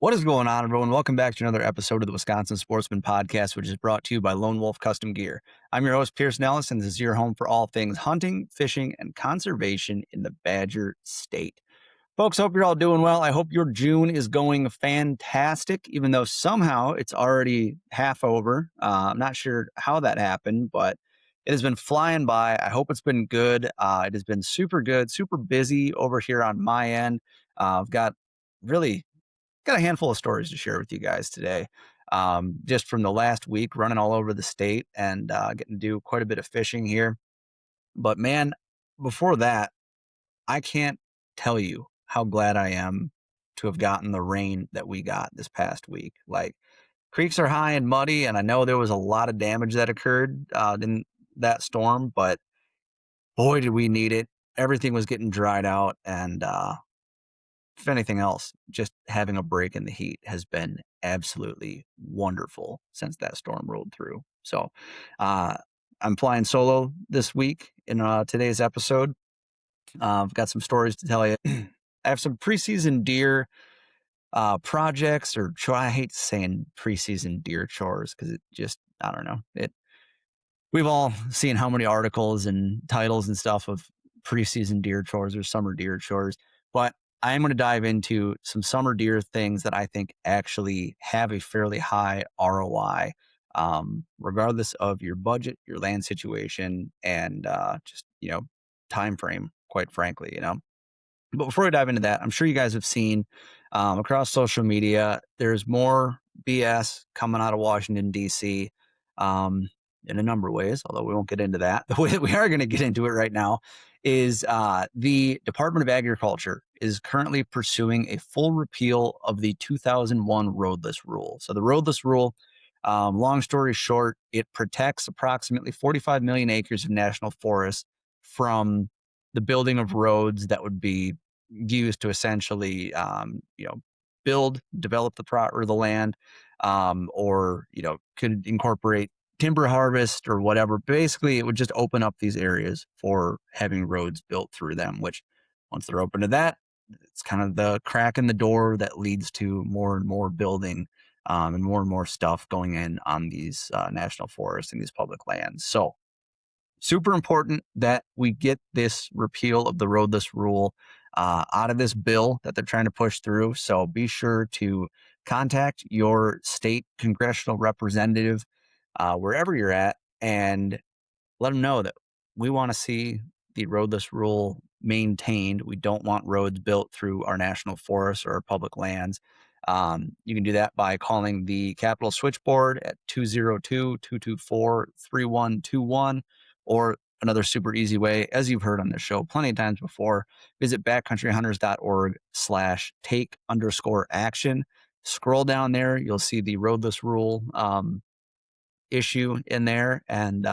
What is going on, everyone? Welcome back to another episode of the Wisconsin Sportsman podcast, which is brought to you by Lone Wolf Custom Gear. I'm your host, Pierce Nellis, and this is your home for all things hunting, fishing, and conservation in the Badger State. Folks, hope you're all doing well. I hope your June is going fantastic, even though somehow it's already half over. I'm not sure how that happened, but it has been flying by. I hope it's been good. It has been super good, super busy over here on my end. I've got a handful of stories to share with you guys today. Just from the last week, running all over the state and getting to do quite a bit of fishing here. But man, before that, I can't tell you how glad I am to have gotten the rain that we got this past week. Like, creeks are high and muddy, and I know there was a lot of damage that occurred in that storm, but boy, did we need it. Everything was getting dried out, and if anything else, just having a break in the heat has been absolutely wonderful since that storm rolled through. So I'm flying solo this week in today's episode. I've got some stories to tell you. I have some preseason deer projects, or I hate saying preseason deer chores because it just, I don't know. We've all seen how many articles and titles and stuff of preseason deer chores or summer deer chores, but I am going to dive into some summer deer things that I think actually have a fairly high ROI, regardless of your budget, your land situation, and just, time frame, quite frankly, But before I dive into that, I'm sure you guys have seen across social media, there's more BS coming out of Washington, D.C. In a number of ways, although we won't get into that. The way that we are going to get into it right now is the Department of Agriculture is currently pursuing a full repeal of the 2001 roadless rule. So the roadless rule, long story short, it protects approximately 45 million acres of national forest from the building of roads that would be used to essentially, develop the land, or, could incorporate timber harvest or whatever. Basically, it would just open up these areas for having roads built through them, which once they're open to that, it's kind of the crack in the door that leads to more and more building and more stuff going in on these national forests and these public lands. So super important that we get this repeal of the roadless rule out of this bill that they're trying to push through. So be sure to contact your state congressional representative wherever you're at and let them know that we want to see the roadless rule maintained. We don't want roads built through our national forests or our public lands. You can do that by calling the Capitol Switchboard at 202-224-3121, or another super easy way, as you've heard on this show plenty of times before, visit backcountryhunters.org/take_action. Scroll down there, you'll see the roadless rule issue in there, and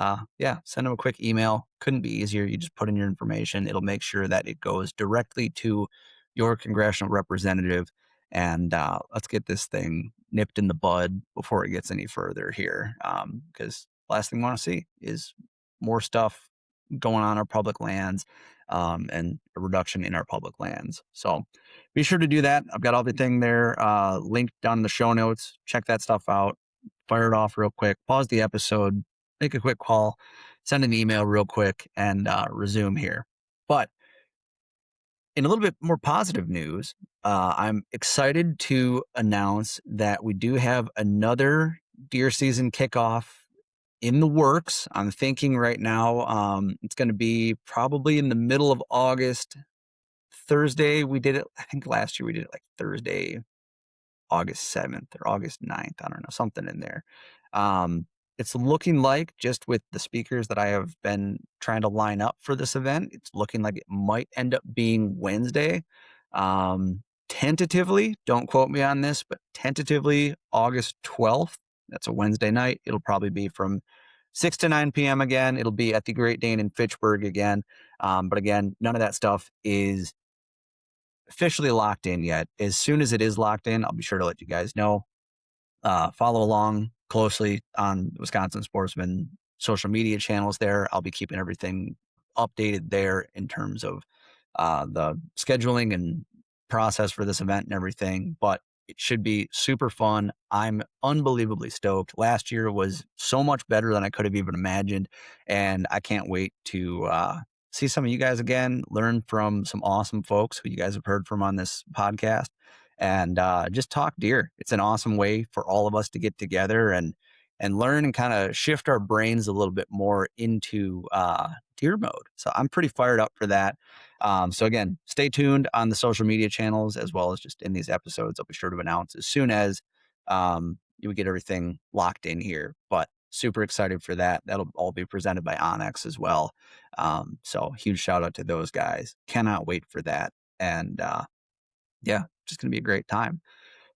send them a quick email. Couldn't be easier. You just put in your information. It'll make sure that it goes directly to your congressional representative, and let's get this thing nipped in the bud before it gets any further here, because last thing we want to see is more stuff going on our public lands, and a reduction in our public lands. So be sure to do that. I've got everything there linked down in the show notes. Check that stuff out. Fire it off real quick, pause the episode, make a quick call, send an email real quick, and resume here. But in a little bit more positive news, I'm excited to announce that we do have another deer season kickoff in the works. I'm thinking right now it's going to be probably in the middle of August. Thursday, we did it. I think last year we did it like Thursday, August 7th or August 9th. I don't know, something in there. It's looking like, just with the speakers that I have been trying to line up for this event, it's looking like it might end up being Wednesday. Tentatively, don't quote me on this, but tentatively August 12th. That's a Wednesday night. It'll probably be from 6 to 9 p.m. again. It'll be at the Great Dane in Fitchburg again. But again, none of that stuff is officially locked in yet. As soon as it is locked in, I'll be sure to let you guys know. Follow along closely on Wisconsin Sportsman social media channels there. I'll be keeping everything updated there in terms of the scheduling and process for this event and everything. But It should be super fun. I'm unbelievably stoked. Last year was so much better than I could have even imagined. And I can't wait to see some of you guys again, learn from some awesome folks who you guys have heard from on this podcast, and just talk deer. It's an awesome way for all of us to get together and learn and kind of shift our brains a little bit more into deer mode. So I'm pretty fired up for that. So again, stay tuned on the social media channels as well as just in these episodes. I'll be sure to announce as soon as you get everything locked in here. But super excited for that. That'll all be presented by Onyx as well. So huge shout out to those guys. Cannot wait for that. And yeah, just gonna be a great time.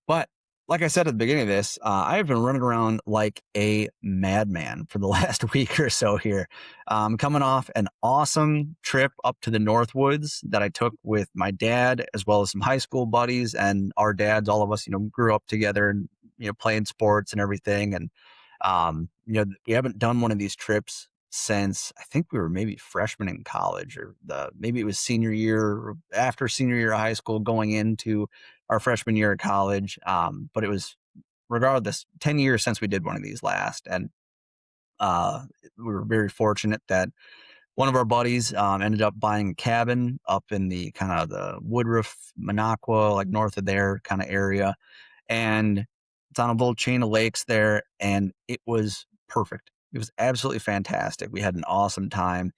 But like I said at the beginning of this, I've been running around like a madman for the last week or so here. Coming off an awesome trip up to the Northwoods that I took with my dad, as well as some high school buddies and our dads. All of us, grew up together and, playing sports and everything. And, we haven't done one of these trips since I think we were maybe freshmen in college, or maybe it was senior year or after senior year of high school going into our freshman year of college. But it was, regardless, 10 years since we did one of these last. And we were very fortunate that one of our buddies ended up buying a cabin up in the kind of the Woodruff, Minocqua, like north of there kind of area. And it's on a little chain of lakes there. And it was perfect. It was absolutely fantastic. We had an awesome time.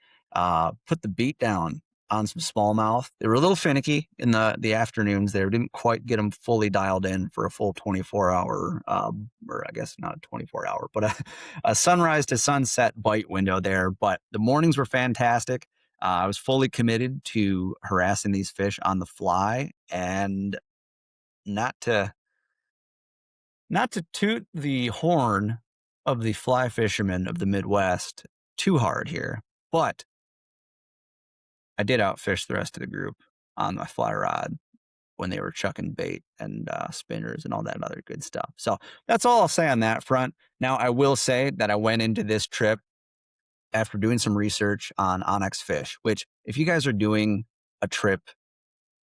Put the beat down on some smallmouth. They were a little finicky in the afternoons there. Didn't quite get them fully dialed in for a full 24-hour, or I guess not a 24-hour, but a sunrise to sunset bite window there. But the mornings were fantastic. I was fully committed to harassing these fish on the fly, and not to toot the horn of the fly fishermen of the Midwest too hard here, but I did outfish the rest of the group on my fly rod when they were chucking bait and spinners and all that other good stuff. So that's all I'll say on that front. Now, I will say that I went into this trip after doing some research on Onyx Fish, which if you guys are doing a trip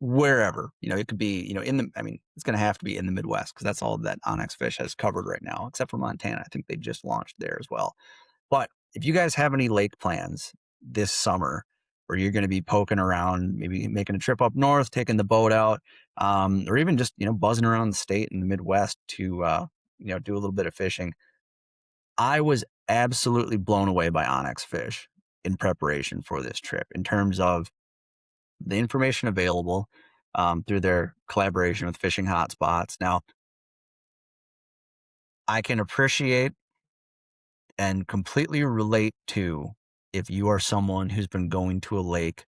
wherever, it could be, it's going to have to be in the Midwest because that's all that Onyx Fish has covered right now, except for Montana. I think they just launched there as well. But if you guys have any lake plans this summer where you're going to be poking around, maybe making a trip up north, taking the boat out, or even just, buzzing around the state in the Midwest to, do a little bit of fishing, I was absolutely blown away by Onyx Fish in preparation for this trip in terms of the information available through their collaboration with Fishing Hotspots. Now, I can appreciate and completely relate to if you are someone who's been going to a lake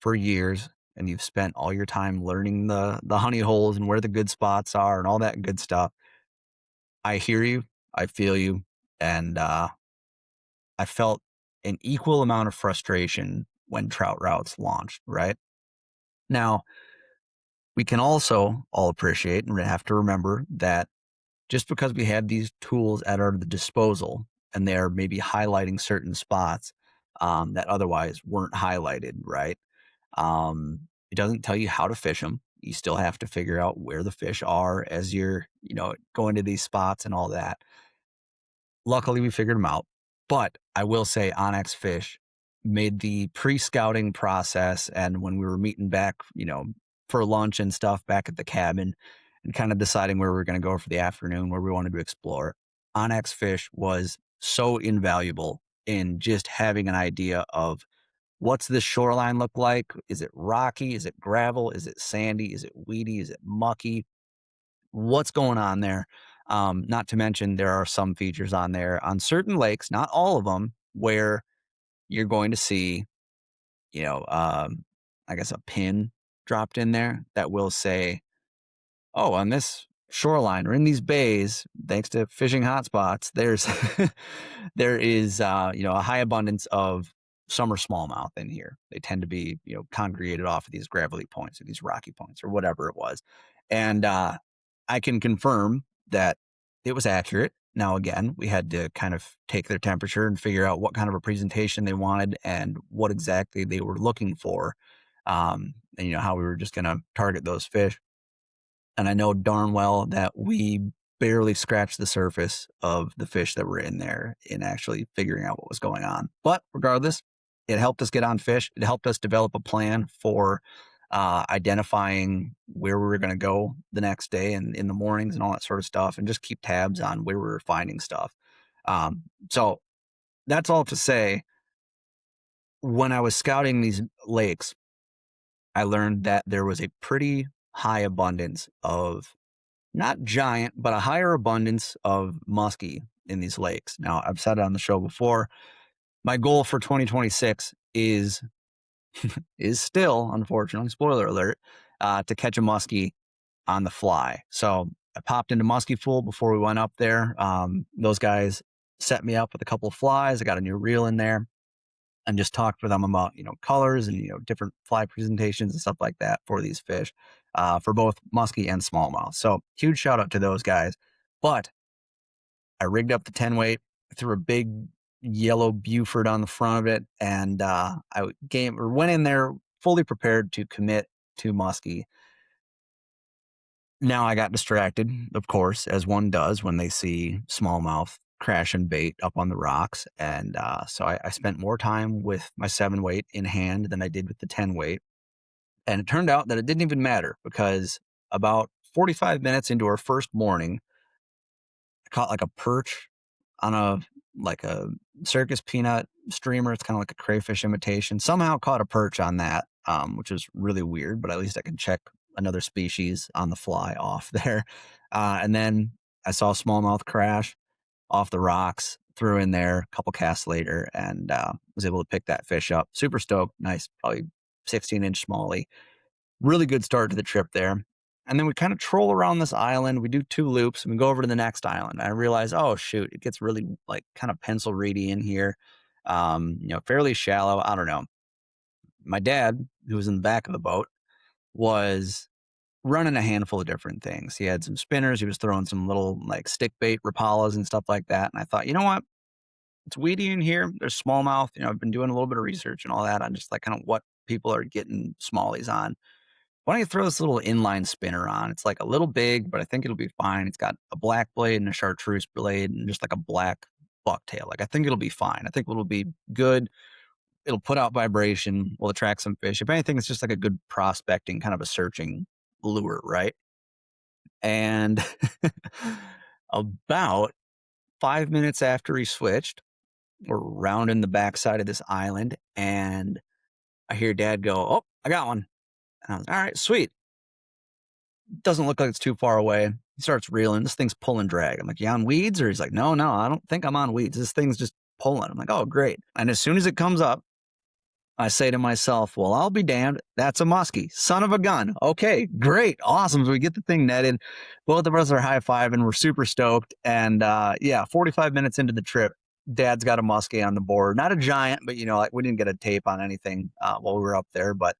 for years and you've spent all your time learning the honey holes and where the good spots are and all that good stuff. I hear you. I feel you. And I felt an equal amount of frustration when trout routes launched, right? Now, we can also all appreciate and have to remember that just because we have these tools at our disposal and they're maybe highlighting certain spots that otherwise weren't highlighted, right? It doesn't tell you how to fish them. You still have to figure out where the fish are as you're, going to these spots and all that. Luckily, we figured them out. But I will say Onyx Fish made the pre-scouting process, and when we were meeting back, for lunch and stuff back at the cabin and kind of deciding where we were going to go for the afternoon, where we wanted to explore, Onyx Fish was so invaluable in just having an idea of what's this shoreline look like? Is it rocky? Is it gravel? Is it sandy? Is it weedy? Is it mucky? What's going on there? Not to mention there are some features on there on certain lakes, not all of them, where you're going to see, I guess a pin dropped in there that will say, oh, on this shoreline or in these bays, thanks to Fishing Hotspots, there is a high abundance of summer smallmouth in here. They tend to be congregated off of these gravelly points or these rocky points or whatever it was. And I can confirm that it was accurate. Now, again, we had to kind of take their temperature and figure out what kind of a presentation they wanted and what exactly they were looking for, and how we were just going to target those fish. And I know darn well that we barely scratched the surface of the fish that were in there in actually figuring out what was going on. But regardless, it helped us get on fish. It helped us develop a plan for identifying where we were going to go the next day and in the mornings and all that sort of stuff, and just keep tabs on where we were finding stuff. So that's all to say, when I was scouting these lakes, I learned that there was a pretty high abundance of, not giant, but a higher abundance of muskie in these lakes. Now, I've said it on the show before. My goal for 2026 is still, unfortunately, spoiler alert, to catch a muskie on the fly. So I popped into Muskie Fool before we went up there. Those guys set me up with a couple of flies. I got a new reel in there and just talked with them about, colors and, different fly presentations and stuff like that for these fish, for both muskie and smallmouth. So huge shout out to those guys. But I rigged up the 10 weight, threw a big yellow Buford on the front of it, and I went in there fully prepared to commit to muskie. Now I got distracted, of course, as one does when they see smallmouth crashing bait up on the rocks. And so I spent more time with my 7 weight in hand than I did with the 10 weight. And it turned out that it didn't even matter, because about 45 minutes into our first morning, I caught like a perch on a circus peanut streamer. It's kind of like a crayfish imitation. Somehow caught a perch on that, which is really weird, but at least I can check another species on the fly off there. And then I saw smallmouth crash off the rocks, threw in there a couple casts later, and was able to pick that fish up. Super stoked. Nice, probably 16-inch smallie. Really good start to the trip there. And then we kind of troll around this island. We do 2 loops and we go over to the next island. I realize, oh shoot, it gets really like kind of pencil reedy in here. Fairly shallow. I don't know. My dad, who was in the back of the boat, was running a handful of different things. He had some spinners. He was throwing some little like stick bait rapalas and stuff like that. And I thought, you know what? It's weedy in here. There's smallmouth. I've been doing a little bit of research and all that on just like kind of what people are getting smallies on. Why don't you throw this little inline spinner on? It's like a little big, but I think it'll be fine. It's got a black blade and a chartreuse blade and just like a black bucktail. Like I think it'll be fine. I think it'll be good. It'll put out vibration. Will attract some fish. If anything, it's just like a good prospecting, kind of a searching lure, right? And about 5 minutes after he switched, we're rounding the backside of this island, and I hear Dad go, "Oh, I got one." And I was, all right, sweet. Doesn't look like it's too far away. He starts reeling. This thing's pulling drag. I'm like, you on weeds? Or he's like, no, I don't think I'm on weeds. This thing's just pulling. I'm like, oh, great. And as soon as it comes up, I say to myself, well, I'll be damned. That's a muskie. Son of a gun. Okay, great. Awesome. So we get the thing netted. Both of us are high-fiving. We're super stoked. And 45 minutes into the trip, Dad's got a muskie on the board. Not a giant, but, like we didn't get a tape on anything while we were up there. But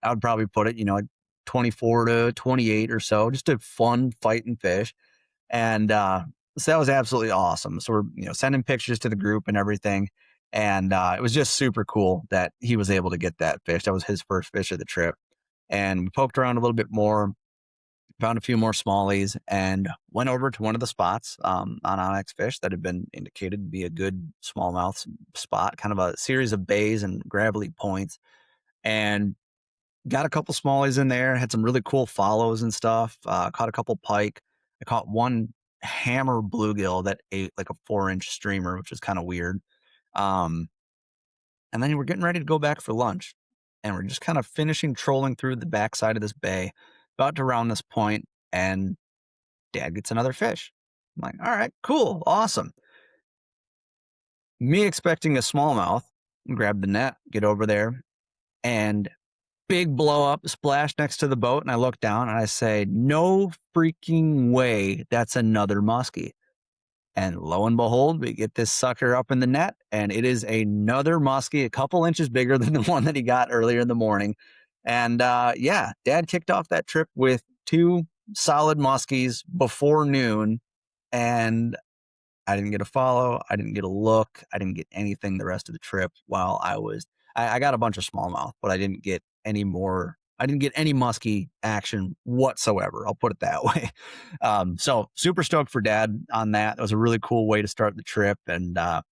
I would probably put it, like 24 to 28 or so, just a fun fighting fish. And so that was absolutely awesome. So we're, sending pictures to the group and everything. And it was just super cool that he was able to get that fish. That was his first fish of the trip. And we poked around a little bit more, found a few more smallies, and went over to one of the spots on Onyx Fish that had been indicated to be a good smallmouth spot, kind of a series of bays and gravelly points. And got a couple smallies in there, had some really cool follows and stuff. Caught a couple pike. I caught one hammer bluegill that ate like a 4-inch streamer, which was kind of weird. And then we're getting ready to go back for lunch, and we're just kind of finishing trolling through the backside of this bay, about to round this point, and Dad gets another fish. I'm like, all right, cool, awesome. Me expecting a smallmouth, grab the net, get over there, and big blow up splash next to the boat. And I look down and I say, no freaking way that's another muskie. And lo and behold, we get this sucker up in the net, and it is another muskie, a couple inches bigger than the one that he got earlier in the morning. And Dad kicked off that trip with 2 solid muskies before noon, and I didn't get a follow. I didn't get a look. I didn't get anything the rest of the trip while I got a bunch of smallmouth, but I didn't get any more I didn't get any musky action whatsoever. I'll put it that way. So super stoked for Dad on that. That was a really cool way to start the trip. And the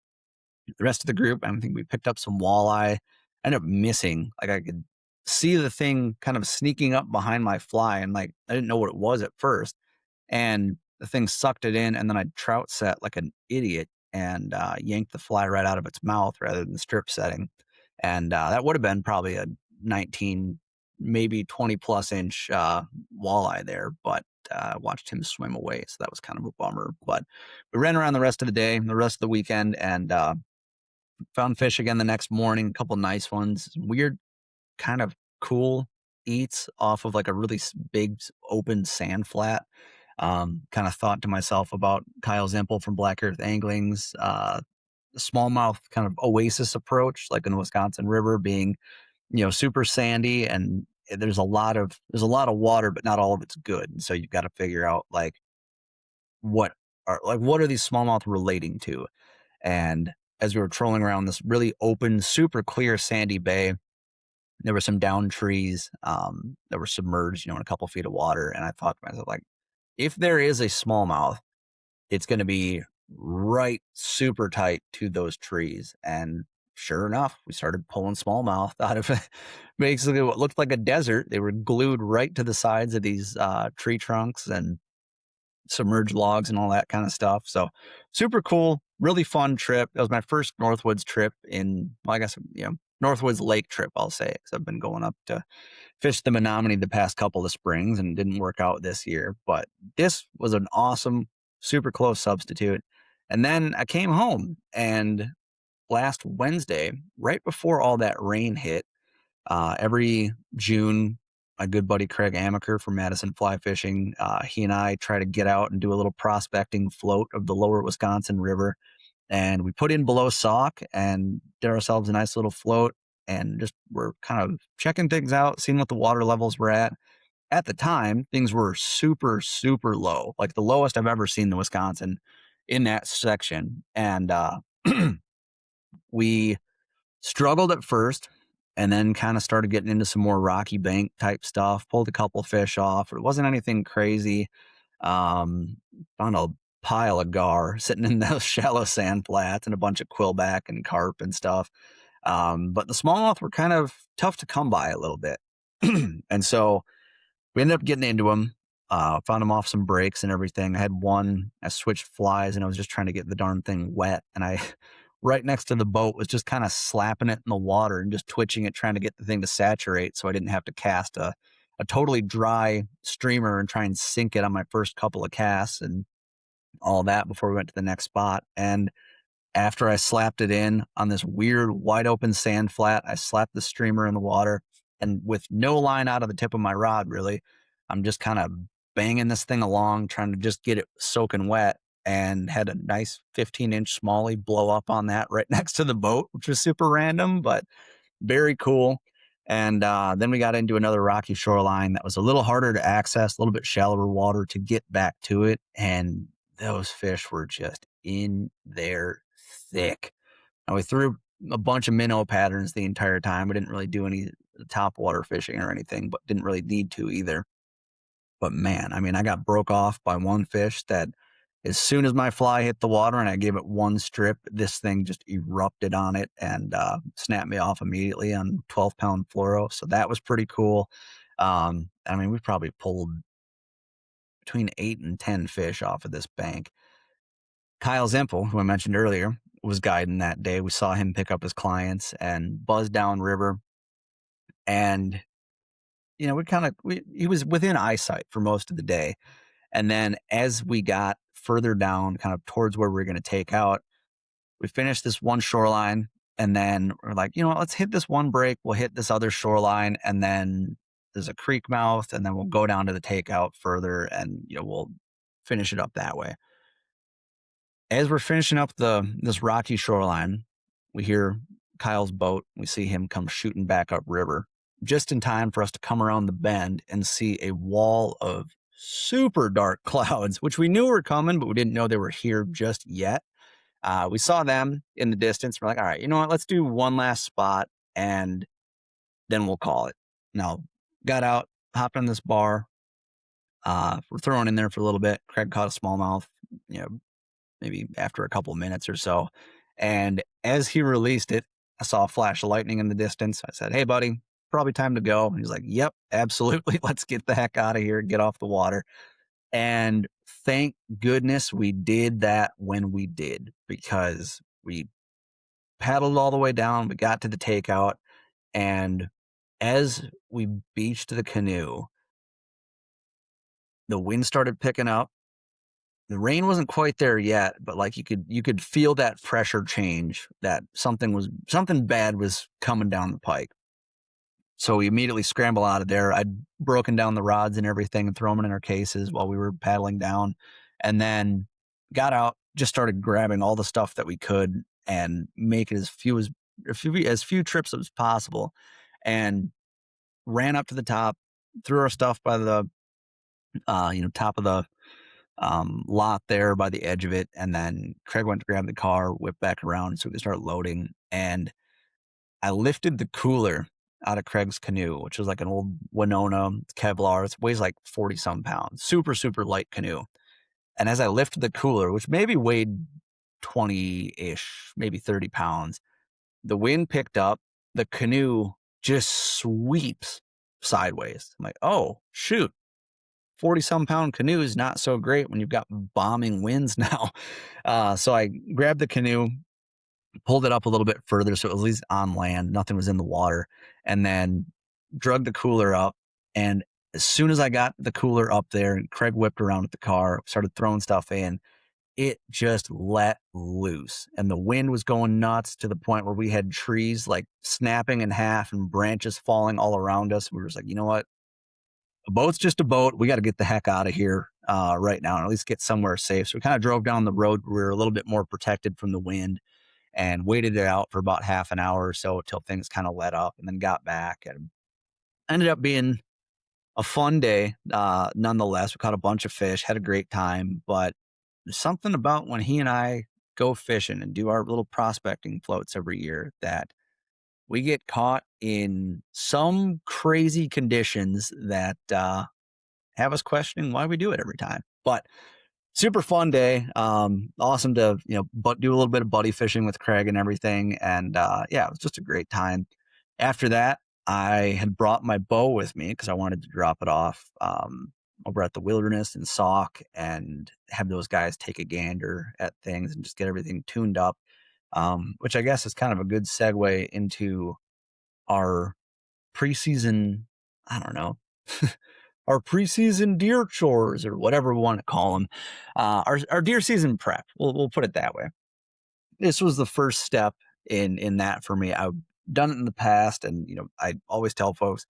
rest of the group, I think we picked up some walleye. I ended up missing. Like I could see the thing kind of sneaking up behind my fly, and like I didn't know what it was at first. And the thing sucked it in, and then I trout set like an idiot and yanked the fly right out of its mouth rather than strip setting. And that would have been probably a 19, maybe 20 plus inch walleye there, but watched him swim away. So that was kind of a bummer. But we ran around the rest of the day, the rest of the weekend, and found fish again the next morning, a couple nice ones, weird, kind of cool eats off of like a really big open sand flat. Kind of thought to myself about Kyle Zimpel from Black Earth Angling's smallmouth kind of oasis approach, like in the Wisconsin River, being super sandy, and there's a lot of water, but not all of it's good. And so you've got to figure out like what what are these smallmouth relating to? And as we were trolling around this really open, super clear sandy bay, there were some down trees that were submerged, in a couple feet of water. And I thought to myself, like, if there is a smallmouth, it's going to be right super tight to those trees. And sure enough, we started pulling smallmouth out of basically what looked like a desert. They were glued right to the sides of these tree trunks and submerged logs and all that kind of stuff. So super cool, really fun trip. That was my first Northwoods trip well, I guess, Northwoods Lake trip, I'll say, because I've been going up to fish the Menominee the past couple of springs and didn't work out this year. But this was an awesome, super close substitute. And then I came home, and last Wednesday, right before all that rain hit, every June, my good buddy Craig Amaker from Madison Fly Fishing, he and I try to get out and do a little prospecting float of the lower Wisconsin River. And we put in below sock and did ourselves a nice little float, and just were kind of checking things out, seeing what the water levels were at. At the time, things were super, super low, like the lowest I've ever seen the Wisconsin in that section. And we struggled at first, and then kind of started getting into some more rocky bank type stuff, pulled a couple fish off. It wasn't anything crazy. Found a pile of gar sitting in those shallow sand flats and a bunch of quillback and carp and stuff. But the smallmouth were kind of tough to come by a little bit. And so we ended up getting into them, found them off some breaks and everything. I switched flies, and I was just trying to get the darn thing wet. And I, right next to the boat, was just kind of slapping it in the water and just twitching it, trying to get the thing to saturate so I didn't have to cast a totally dry streamer and try and sink it on my first couple of casts and all that before we went to the next spot. And after I slapped it in on this weird wide open sand flat, I slapped the streamer in the water, and with no line out of the tip of my rod, really, I'm just kind of banging this thing along, trying to just get it soaking wet, and had a nice 15-inch smallie blow up on that right next to the boat, which was super random, but very cool. And then we got into another rocky shoreline that was a little harder to access, a little bit shallower water to get back to it. And those fish were just in there thick. And we threw a bunch of minnow patterns the entire time. We didn't really do any top water fishing or anything, but didn't really need to either. But man, I mean, I got broke off by one fish that as soon as my fly hit the water and I gave it one strip, this thing just erupted on it and snapped me off immediately on 12-pound fluoro. So that was pretty cool. I mean, we probably pulled between 8 and 10 fish off of this bank. Kyle Zimpel, who I mentioned earlier, was guiding that day. We saw him pick up his clients and buzz down river. And, he was within eyesight for most of the day. And then as we got further down, kind of towards where we were going to take out, we finished this one shoreline, and then we're like, let's hit this one break. We'll hit this other shoreline, and then there's a creek mouth, and then we'll go down to the takeout further, and we'll finish it up that way. As we're finishing up this rocky shoreline, we hear Kyle's boat. We see him come shooting back up river, just in time for us to come around the bend and see a wall of super dark clouds, which we knew were coming, but we didn't know they were here just yet. We saw them in the distance. We're like, all right, you know what? Let's do one last spot, and then we'll call it. Now, got out, hopped on this bar. We're throwing in there for a little bit. Craig caught a smallmouth, you know, maybe after a couple of minutes or so. And as he released it, I saw a flash of lightning in the distance. I said, "Hey, buddy, probably time to go." And he's like, "Yep, absolutely. Let's get the heck out of here, get off the water." And thank goodness we did that when we did, because we paddled all the way down. We got to the takeout. And as we beached the canoe, the wind started picking up. The rain wasn't quite there yet, but like you could feel that pressure change, that something bad was coming down the pike. So we immediately scramble out of there. I'd broken down the rods and everything and thrown them in our cases while we were paddling down, and then got out, just started grabbing all the stuff that we could and make it as few trips as possible, and ran up to the top, threw our stuff by the top of the lot there by the edge of it. And then Craig went to grab the car, whipped back around so we could start loading. And I lifted the cooler out of Craig's canoe, which was like an old Winona Kevlar. It weighs like 40 some pounds, super, super light canoe. And as I lifted the cooler, which maybe weighed 20 ish, maybe 30 pounds, the wind picked up, the canoe just sweeps sideways. I'm like, oh, shoot. 40 some pound canoe is not so great when you've got bombing winds now. So I grabbed the canoe, pulled it up a little bit further so it was at least on land, nothing was in the water, and then drug the cooler up. And as soon as I got the cooler up there and Craig whipped around with the car, started throwing stuff in, it just let loose. And the wind was going nuts to the point where we had trees like snapping in half and branches falling all around us. We were just like, you know what? A boat's just a boat. We got to get the heck out of here right now and at least get somewhere safe. So we kind of drove down the road. We were a little bit more protected from the wind and waited it out for about half an hour or so until things kind of let up, and then got back. And ended up being a fun day. Nonetheless, we caught a bunch of fish, had a great time, but there's something about when he and I go fishing and do our little prospecting floats every year that we get caught in some crazy conditions that have us questioning why we do it every time. But super fun day. Awesome to, but do a little bit of buddy fishing with Craig and everything. And yeah, it was just a great time. After that, I had brought my bow with me because I wanted to drop it off over at the Wilderness in Sauk and have those guys take a gander at things and just get everything tuned up, which I guess is kind of a good segue into our preseason, I don't know, our preseason deer chores or whatever we want to call them. Our deer season prep. We'll put it that way. This was the first step in that for me. I've done it in the past, and I always tell folks,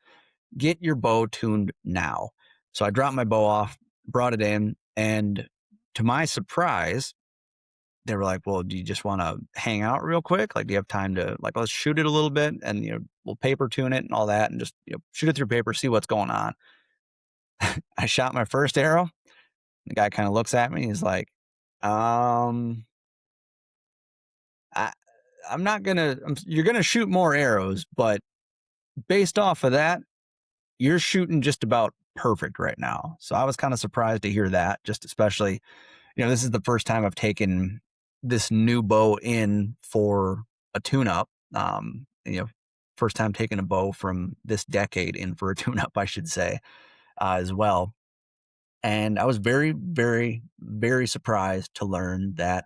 get your bow tuned now. So I dropped my bow off, brought it in, and to my surprise, they were like, "Well, do you just want to hang out real quick? Like, do you have time to let's shoot it a little bit, and we'll paper tune it and all that, and just shoot it through paper, see what's going on." I shot my first arrow. The guy kind of looks at me. He's like, I, I'm not gonna. You're gonna shoot more arrows, but based off of that, you're shooting just about perfect right now." So I was kind of surprised to hear that. Just especially, this is the first time I've taken this new bow in for a tune-up. First time taking a bow from this decade in for a tune-up, I should say, as well. And I was very, very, very surprised to learn that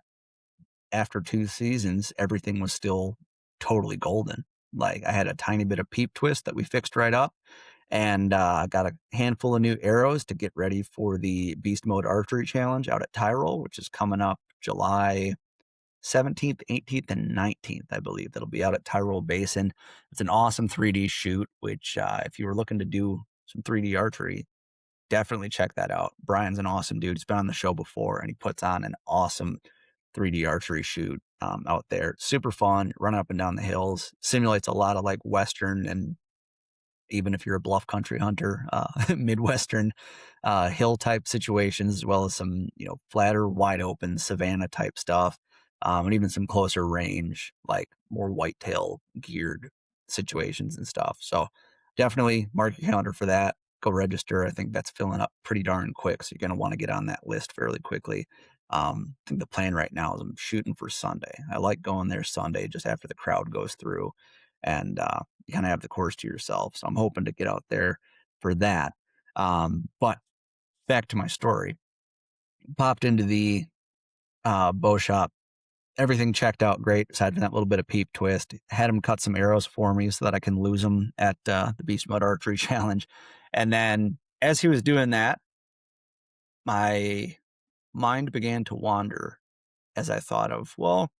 after 2 seasons, everything was still totally golden. Like, I had a tiny bit of peep twist that we fixed right up, and got a handful of new arrows to get ready for the Beast Mode Archery Challenge out at Tyrol, which is coming up July 17th, 18th, and 19th, I believe. That'll be out at Tyrol Basin. It's an awesome 3D shoot, which if you were looking to do some 3D archery, definitely check that out. Brian's an awesome dude. He's been on the show before, and he puts on an awesome 3D archery shoot out there. Super fun, running up and down the hills. Simulates a lot of like Western, and even if you're a bluff country hunter, Midwestern hill type situations, as well as some, flatter, wide open savanna type stuff, and even some closer range, like more whitetail geared situations and stuff. So definitely mark your calendar for that. Go register. I think that's filling up pretty darn quick. So you're going to want to get on that list fairly quickly. I think the plan right now is I'm shooting for Sunday. I like going there Sunday just after the crowd goes through, and you kind of have the course to yourself. So I'm hoping to get out there for that. But back to my story. Popped into the bow shop. Everything checked out great, aside from that little bit of peep twist. Had him cut some arrows for me so that I can lose them at the Beast Mud Archery Challenge. And then as he was doing that, my mind began to wander as I thought of, well,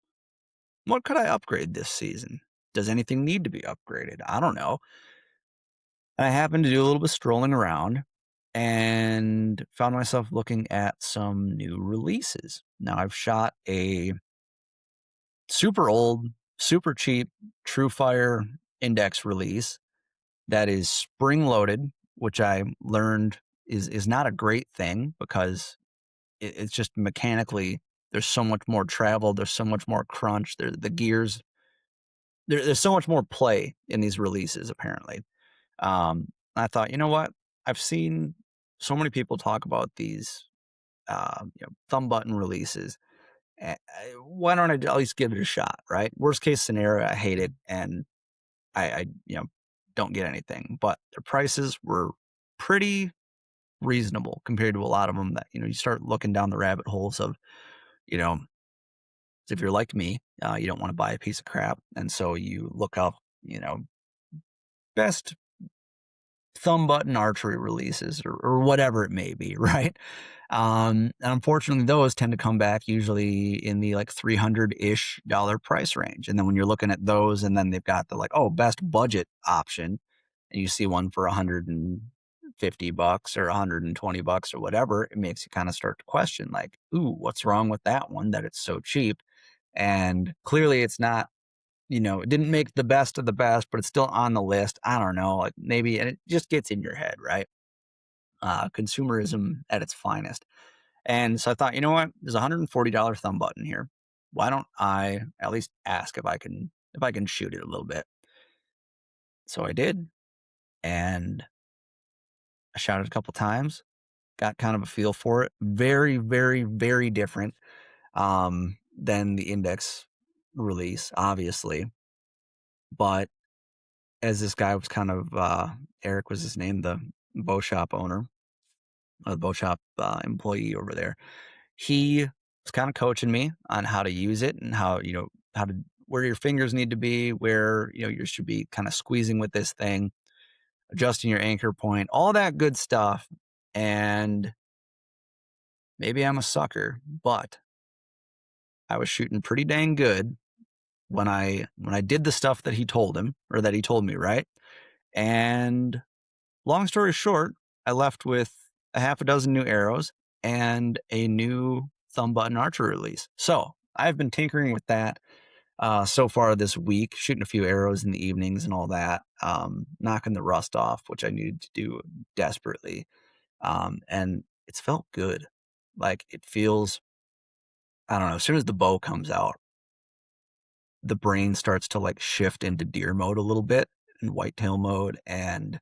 what could I upgrade this season? Does anything need to be upgraded? I don't know. And I happened to do a little bit of strolling around and found myself looking at some new releases. Now, I've shot a super old, super cheap TrueFire index release that is spring loaded, which I learned is not a great thing because it's just mechanically there's so much more travel, there's so much more crunch, the gears, there's so much more play in these releases apparently. I thought, you know what? I've seen so many people talk about these thumb button releases. Why don't I at least give it a shot, right? Worst case scenario, I hate it and I don't get anything. But their prices were pretty reasonable compared to a lot of them that, you start looking down the rabbit holes of, you know, if you're like me, you don't want to buy a piece of crap. And so you look up, best thumb button archery releases or whatever it may be, right? And unfortunately, those tend to come back usually in the like $300-ish price range. And then when you're looking at those, and then they've got the best budget option, and you see one for $150 or $120 or whatever, it makes you kind of start to question, like, ooh, what's wrong with that one that it's so cheap? And clearly it's not, it didn't make the best of the best, but it's still on the list. I don't know, like maybe, and it just gets in your head, right? Consumerism at its finest. And so I thought, you know what? There's a $140 thumb button here. Why don't I at least ask if I can shoot it a little bit? So I did, and I shot it a couple times, got kind of a feel for it. Very, very, very different than the index release, obviously. But as this guy was kind of Eric was his name, the bow shop owner, the bow shop employee over there, he was kind of coaching me on how to use it and how to where your fingers need to be, where you should be kind of squeezing with this thing, adjusting your anchor point, all that good stuff. And maybe I'm a sucker, but I was shooting pretty dang good when I did the stuff that he told me, right? And long story short, I left with a half a dozen new arrows and a new thumb button archer release. So I've been tinkering with that so far this week, shooting a few arrows in the evenings and all that, knocking the rust off, which I needed to do desperately. And it's felt good. Like it feels, I don't know, as soon as the bow comes out, the brain starts to like shift into deer mode a little bit and whitetail mode, and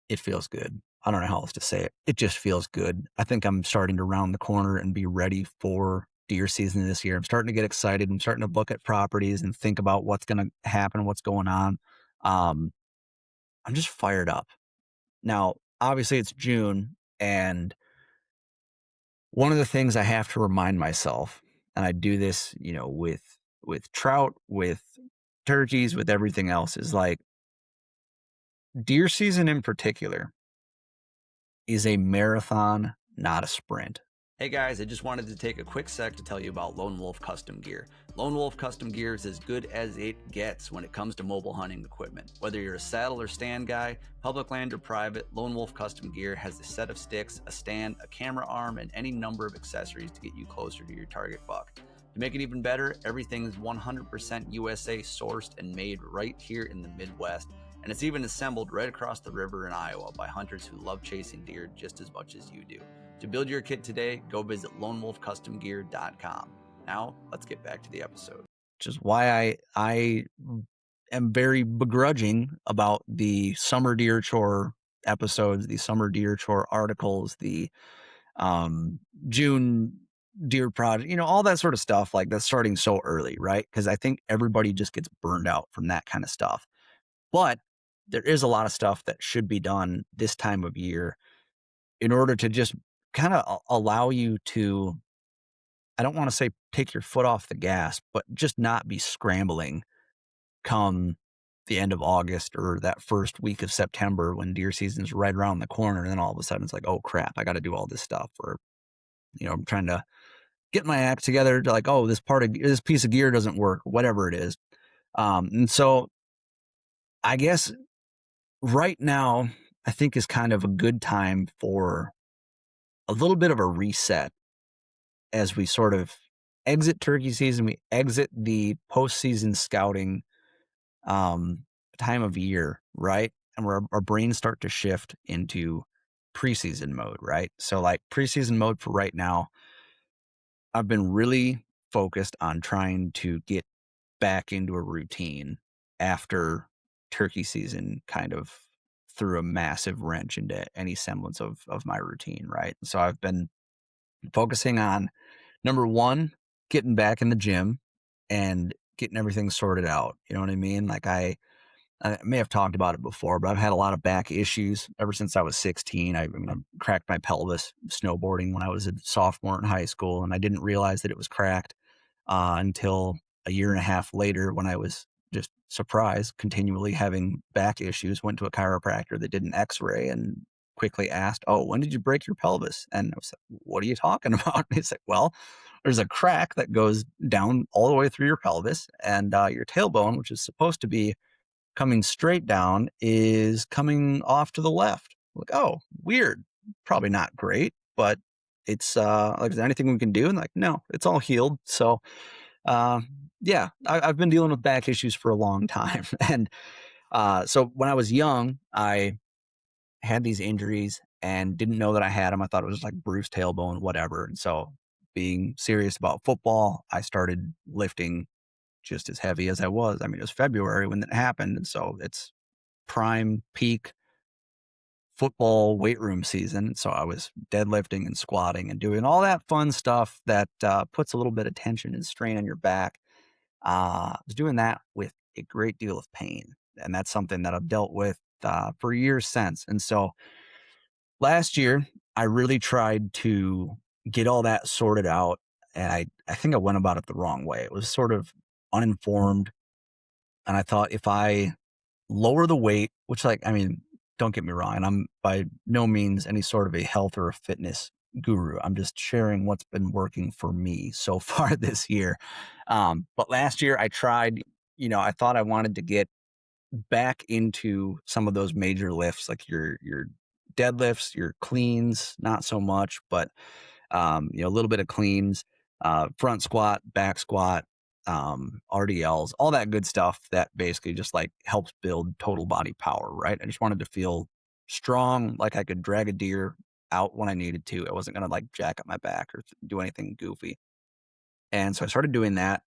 it feels good. I don't know how else to say it. It just feels good. I think I'm starting to round the corner and be ready for deer season this year. I'm starting to get excited. I'm starting to look at properties and think about what's going to happen, what's going on. I'm just fired up. Now, obviously it's June, and one of the things I have to remind myself, and I do this, with trout, with turkeys, with everything else, is like deer season in particular is a marathon, not a sprint. Hey guys, I just wanted to take a quick sec to tell you about Lone Wolf Custom Gear. Lone Wolf Custom Gear is as good as it gets when it comes to mobile hunting equipment. Whether you're a saddle or stand guy, public land or private, Lone Wolf Custom Gear has a set of sticks, a stand, a camera arm, and any number of accessories to get you closer to your target buck. To make it even better, everything is 100% USA sourced and made right here in the Midwest. And it's even assembled right across the river in Iowa by hunters who love chasing deer just as much as you do. To build your kit today, go visit lonewolfcustomgear.com. Now, let's get back to the episode. Which is why I am very begrudging about the summer deer chore episodes, the summer deer chore articles, the June deer project, all that sort of stuff. Like that's starting so early, right? Because I think everybody just gets burned out from that kind of stuff. But there is a lot of stuff that should be done this time of year in order to just kind of allow you to, I don't want to say take your foot off the gas, but just not be scrambling come the end of August or that first week of September when deer season is right around the corner. And then all of a sudden it's like, oh crap, I got to do all this stuff. Or, I'm trying to get my act together to like, oh, this piece of gear doesn't work, whatever it is. And so I guess right now, I think is kind of a good time for a little bit of a reset as we sort of exit turkey season. We exit the postseason scouting time of year, right? And where our brains start to shift into preseason mode, right? So like preseason mode for right now, I've been really focused on trying to get back into a routine after turkey season kind of threw a massive wrench into any semblance of my routine, right? So I've been focusing on number one, getting back in the gym and getting everything sorted out. You know what I mean? Like I may have talked about it before, but I've had a lot of back issues ever since I was 16. I cracked my pelvis snowboarding when I was a sophomore in high school, and I didn't realize that it was cracked until a year and a half later when I was just surprised, continually having back issues. Went to a chiropractor that did an X-ray and quickly asked, "Oh, when did you break your pelvis?" And I was like, "What are you talking about?" And he's like, "Well, there's a crack that goes down all the way through your pelvis, and your tailbone, which is supposed to be coming straight down, is coming off to the left." Like, oh, weird. Probably not great, but it's like, is there anything we can do? And like, no, it's all healed. So, uh, yeah, I've been dealing with back issues for a long time. And so when I was young, I had these injuries and didn't know that I had them. I thought it was just like bruised tailbone, whatever. And so being serious about football, I started lifting just as heavy as I was. I mean, it was February when that happened. And so it's prime peak football weight room season. So I was deadlifting and squatting and doing all that fun stuff that puts a little bit of tension and strain on your back. I was doing that with a great deal of pain. And that's something that I've dealt with for years since. And so last year, I really tried to get all that sorted out. And I think I went about it the wrong way. It was sort of uninformed. And I thought if I lower the weight, which don't get me wrong, and I'm by no means any sort of a health or a fitness guru. I'm just sharing what's been working for me so far this year. But last year I tried, I thought I wanted to get back into some of those major lifts, like your deadlifts, your cleans, not so much, but a little bit of cleans, front squat, back squat, RDLs, all that good stuff that basically just like helps build total body power, right? I just wanted to feel strong, like I could drag a deer out when I needed to. I wasn't going to like jack up my back or do anything goofy. And so I started doing that.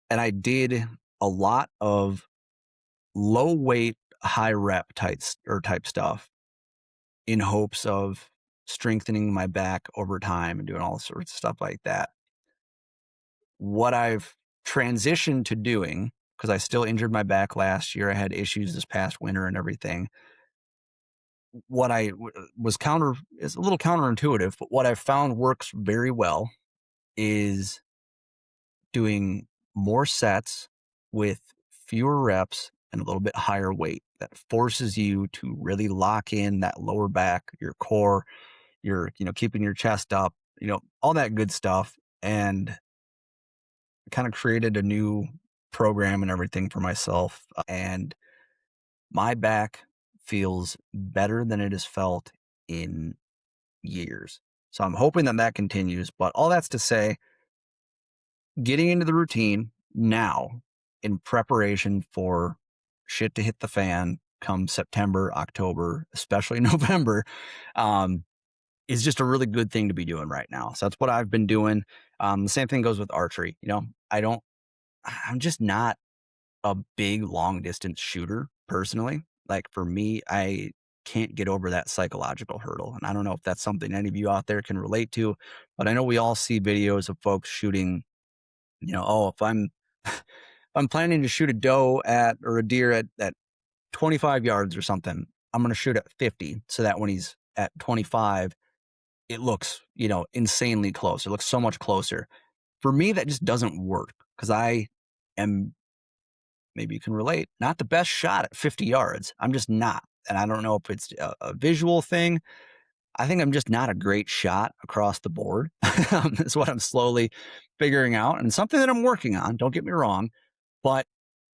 And I did a lot of low weight, high rep type stuff in hopes of strengthening my back over time and doing all sorts of stuff like that. What I've transitioned to doing, because I still injured my back last year, I had issues this past winter and everything. What is a little counterintuitive, but what I've found works very well is doing more sets with fewer reps and a little bit higher weight. That forces you to really lock in that lower back, your core, your, keeping your chest up, all that good stuff. And kind of created a new program and everything for myself. And my back feels better than it has felt in years. So I'm hoping that that continues. But all that's to say, getting into the routine now in preparation for shit to hit the fan come September, October, especially November, is just a really good thing to be doing right now. So that's what I've been doing. The same thing goes with archery. I'm just not a big long distance shooter personally. Like for me, I can't get over that psychological hurdle. And I don't know if that's something any of you out there can relate to, but I know we all see videos of folks shooting, oh, if I'm if I'm planning to shoot a doe at or a deer at 25 yards or something, I'm going to shoot at 50 so that when he's at 25, it looks, insanely close. It looks so much closer. For me, that just doesn't work because I am, maybe you can relate, not the best shot at 50 yards. I'm just not. And I don't know if it's a visual thing. I think I'm just not a great shot across the board. That's what I'm slowly figuring out and something that I'm working on. Don't get me wrong, but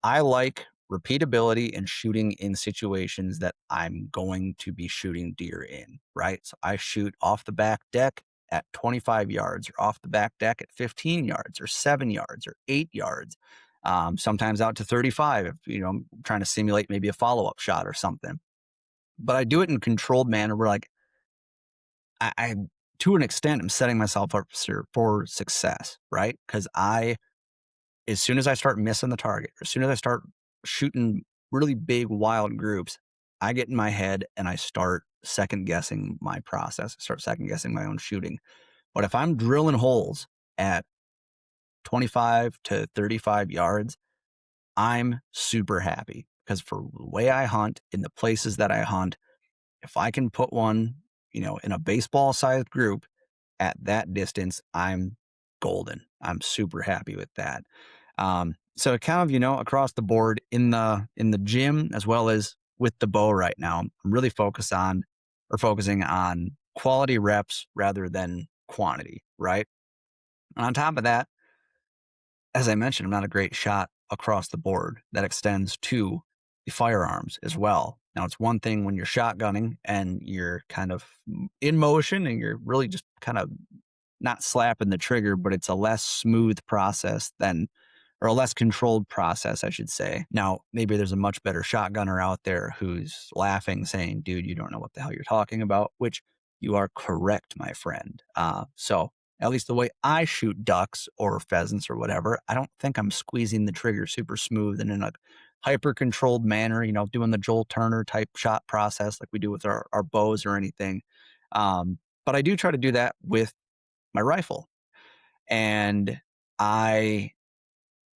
I like repeatability and shooting in situations that I'm going to be shooting deer in, right? So I shoot off the back deck at 25 yards or off the back deck at 15 yards or 7 yards or 8 yards. Sometimes out to 35 if, I'm trying to simulate maybe a follow-up shot or something. But I do it in a controlled manner where like I to an extent, I'm setting myself up for success, right? Because as soon as I start missing the target, as soon as I start shooting really big, wild groups, I get in my head and I start second guessing my process. I start second guessing my own shooting. But if I'm drilling holes at 25 to 35 yards, I'm super happy because for the way I hunt in the places that I hunt, if I can put one, in a baseball sized group at that distance, I'm golden. I'm super happy with that. So kind of, across the board in the gym as well as with the bow right now, I'm really focusing on quality reps rather than quantity, right? And on top of that, as I mentioned, I'm not a great shot across the board. That extends to the firearms as well. Now, it's one thing when you're shotgunning and you're kind of in motion and you're really just kind of not slapping the trigger, but it's a less smooth process or a less controlled process, I should say. Now, maybe there's a much better shotgunner out there who's laughing, saying, dude, you don't know what the hell you're talking about, which you are correct, my friend. So at least the way I shoot ducks or pheasants or whatever, I don't think I'm squeezing the trigger super smooth and in a hyper controlled manner, doing the Joel Turner type shot process like we do with our bows or anything. But I do try to do that with my rifle. And I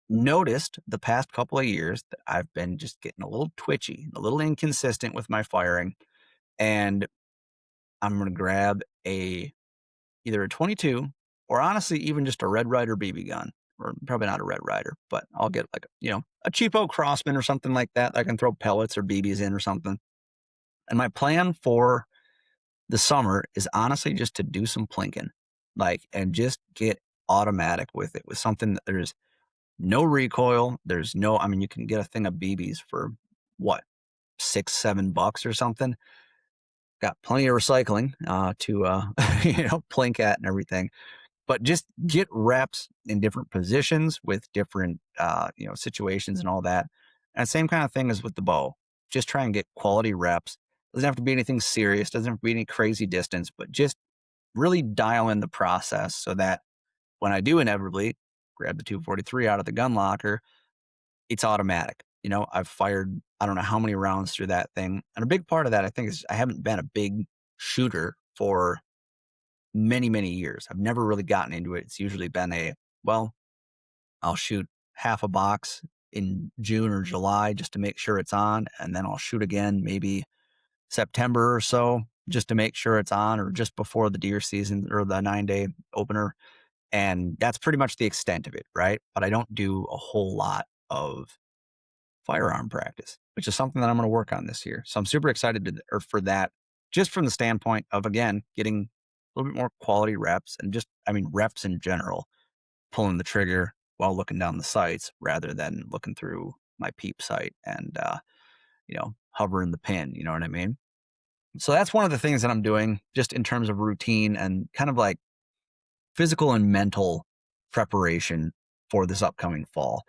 noticed the past couple of years that I've been just getting a little twitchy, a little inconsistent with my firing. And I'm going to grab either a 22 or honestly, even just a Red Ryder BB gun, or probably not a Red Ryder, but I'll get like, a cheapo Crossman or something like that. I can throw pellets or BBs in or something. And my plan for the summer is honestly just to do some plinking, and just get automatic with it, with something that there's no recoil. You can get a thing of BBs for what, $6-7 or something. Got plenty of recycling to plink at and everything. But just get reps in different positions with different situations and all that. And same kind of thing as with the bow. Just try and get quality reps. Doesn't have to be anything serious. Doesn't have to be any crazy distance, but just really dial in the process so that when I do inevitably grab the 243 out of the gun locker, it's automatic. I've fired, I don't know how many rounds through that thing. And a big part of that, I think, is I haven't been a big shooter for many, many years. I've never really gotten into it. It's usually been I'll shoot half a box in June or July just to make sure it's on. And then I'll shoot again maybe September or so just to make sure it's on, or just before the deer season or the 9-day opener. And that's pretty much the extent of it, right? But I don't do a whole lot of firearm practice, which is something that I'm going to work on this year. So I'm super excited for that, just from the standpoint of, again, getting a little bit more quality reps and reps in general, pulling the trigger while looking down the sights rather than looking through my peep sight and, hovering the pin. You know what I mean? So that's one of the things that I'm doing just in terms of routine and kind of like physical and mental preparation for this upcoming fall.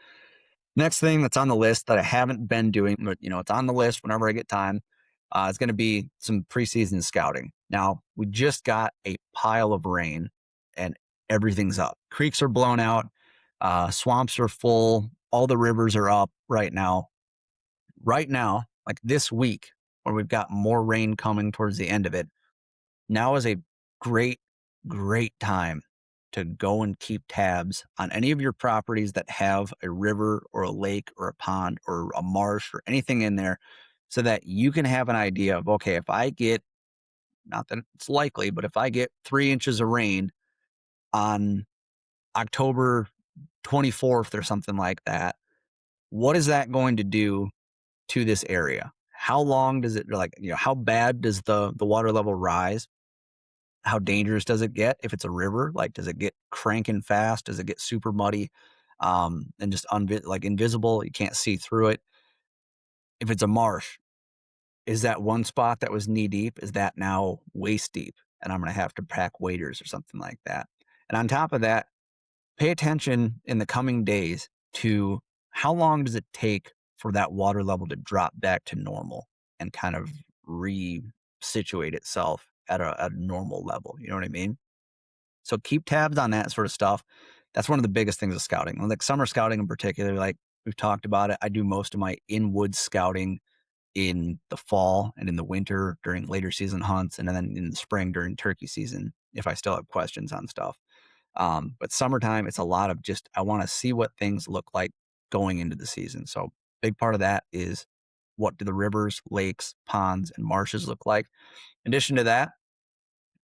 Next thing that's on the list that I haven't been doing, but it's on the list whenever I get time, is going to be some preseason scouting. Now, we just got a pile of rain and everything's up. Creeks are blown out. Swamps are full. all the rivers are up right now. Right now, like this week, where we've got more rain coming towards the end of it, now is a great, great time to go and keep tabs on any of your properties that have a river or a lake or a pond or a marsh or anything in there, so that you can have an idea of, okay, if I get, not that it's likely, but if I get 3 inches of rain on October 24th or something like that, what is that going to do to this area? How long does it, like, how bad does the water level rise? How dangerous does it get if it's a river? Like, does it get cranking fast? Does it get super muddy, and just like invisible? You can't see through it. If it's a marsh, is that one spot that was knee deep? Is that now waist deep? And I'm going to have to pack waders or something like that. And on top of that, pay attention in the coming days to how long does it take for that water level to drop back to normal and kind of resituate itself at a normal level. You know what I mean? So keep tabs on that sort of stuff. That's one of the biggest things of scouting. Like summer scouting in particular, like we've talked about it. I do most of my in-wood scouting in the fall and in the winter during later season hunts, and then in the spring during turkey season if I still have questions on stuff. But summertime, it's a lot of just, I want to see what things look like going into the season. So big part of that is, what do the rivers, lakes, ponds, and marshes look like? In addition to that,